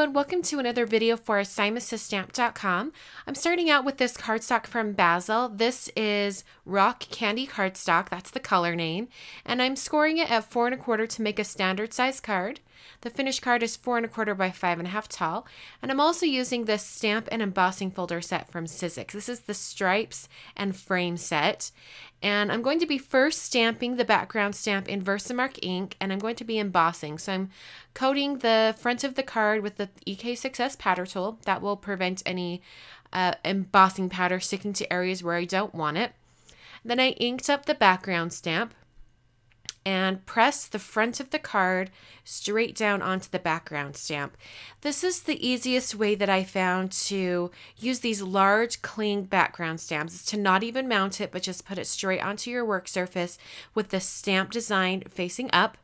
and welcome to another video for assignmentsystamp.com. I'm starting out with this cardstock from Basil. This is Rock Candy Cardstock, that's the color name, and I'm scoring it at 4 1/4 to make a standard size card. The finished card is 4 1/4 by 5 1/2 tall, and I'm also using this stamp and embossing folder set from Sizzix. This is the stripes and frame set, and I'm going to be first stamping the background stamp in versamark ink, and I'm going to be embossing. So I'm coating the front of the card with the EK6S powder tool. That will prevent any embossing powder sticking to areas where I don't want it. Then I inked up the background stamp and press the front of the card straight down onto the background stamp. This is the easiest way that I found to use these large cling background stamps, is to not even mount it, but just put it straight onto your work surface with the stamp design facing up.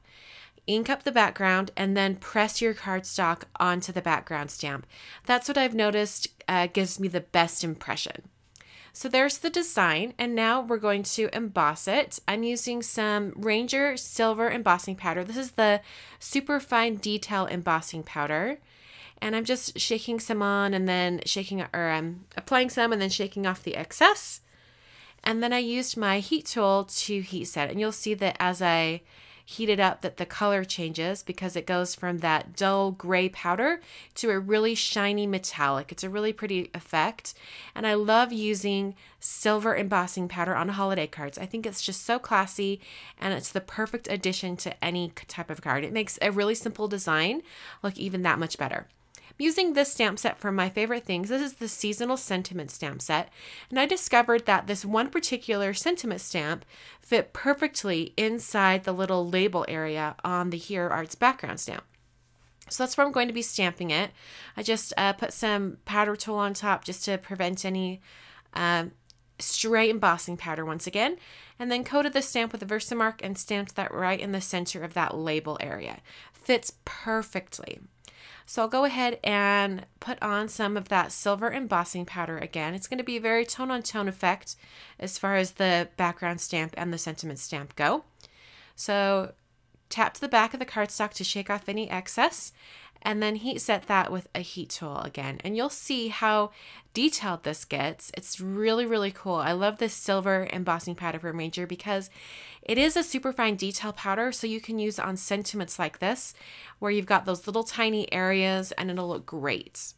Ink up the background and then press your cardstock onto the background stamp. That's what I've noticed gives me the best impression. So there's the design, and now we're going to emboss it. I'm using some Ranger Silver embossing powder. This is the super fine detail embossing powder, and I'm just shaking some on and then applying some and then shaking off the excess. And then I used my heat tool to heat set, and you'll see that as I heat it up that the color changes because it goes from that dull gray powder to a really shiny metallic. It's a really pretty effect, and I love using silver embossing powder on holiday cards. I think it's just so classy, and it's the perfect addition to any type of card. It makes a really simple design look even that much better. I'm using this stamp set for my favorite things. This is the seasonal sentiment stamp set, and I discovered that this one particular sentiment stamp fit perfectly inside the little label area on the Here Arts background stamp. So that's where I'm going to be stamping it. I just put some powder tool on top just to prevent any stray embossing powder once again, and then coated the stamp with a versamark and stamped that right in the center of that label area. Fits perfectly. So I'll go ahead and put on some of that silver embossing powder again. It's going to be a very tone-on-tone effect as far as the background stamp and the sentiment stamp go. So tap to the back of the cardstock to shake off any excess, and then heat set that with a heat tool again. And you'll see how detailed this gets. It's really, really cool. I love this silver embossing powder from Ranger because it is a super fine detail powder, so you can use it on sentiments like this where you've got those little tiny areas and it'll look great.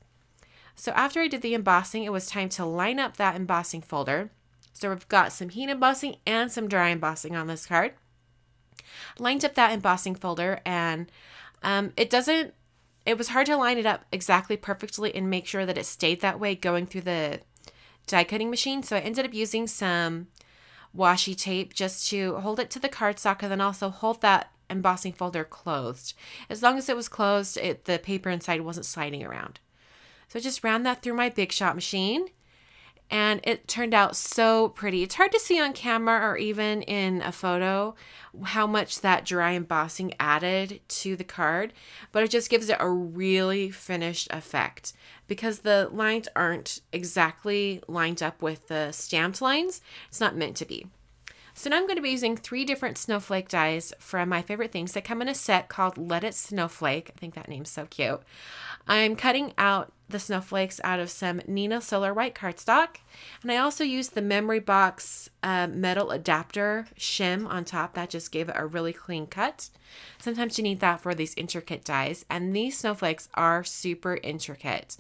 So after I did the embossing, it was time to line up that embossing folder. So we've got some heat embossing and some dry embossing on this card. Lined up that embossing folder, and it was hard to line it up exactly perfectly and make sure that it stayed that way going through the die cutting machine. So I ended up using some washi tape just to hold it to the cardstock and then also hold that embossing folder closed. As long as it was closed, the paper inside wasn't sliding around. So I just ran that through my Big Shot machine, and it turned out so pretty. It's hard to see on camera or even in a photo how much that dry embossing added to the card, but it just gives it a really finished effect because the lines aren't exactly lined up with the stamped lines. It's not meant to be. So now I'm going to be using 3 different snowflake dies from my favorite things that come in a set called Let It Snowflake. I think that name's so cute. I'm cutting out the snowflakes out of some neenah Solar White cardstock, and I also used the Memory Box metal adapter shim on top. That just gave it a really clean cut. Sometimes you need that for these intricate dies, and these snowflakes are super intricate.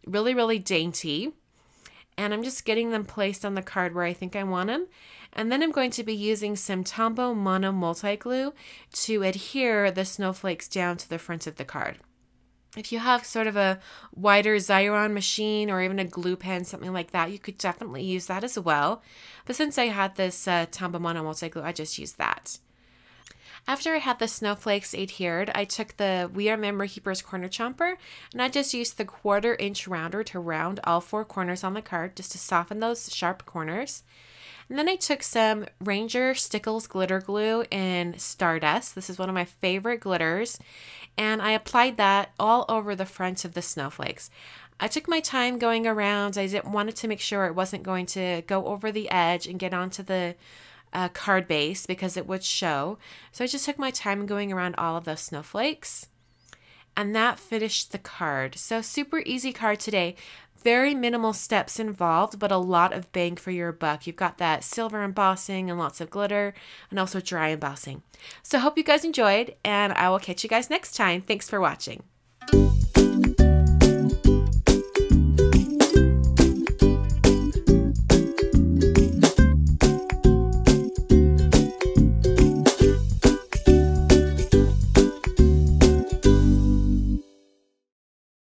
Really, really dainty. And I'm just getting them placed on the card where I think I want them. And then I'm going to be using some Tombow Mono Multi-Glue to adhere the snowflakes down to the front of the card. If you have sort of a wider Xyron machine or even a glue pen, something like that, you could definitely use that as well. But since I had this Tombow Mono Multi-Glue, I just used that. After I had the snowflakes adhered, I took the We Are Memory Keepers corner chomper, and I just used the 1/4 inch rounder to round all 4 corners on the card just to soften those sharp corners. And then I took some Ranger Stickles glitter glue in Stardust. This is one of my favorite glitters, and I applied that all over the front of the snowflakes. I took my time going around. I wanted to make sure it wasn't going to go over the edge and get onto the card base because it would show. So I just took my time going around all of those snowflakes. And that finished the card. So super easy card today. Very minimal steps involved, but a lot of bang for your buck. You've got that silver embossing and lots of glitter and also dry embossing. So I hope you guys enjoyed, and I will catch you guys next time. Thanks for watching.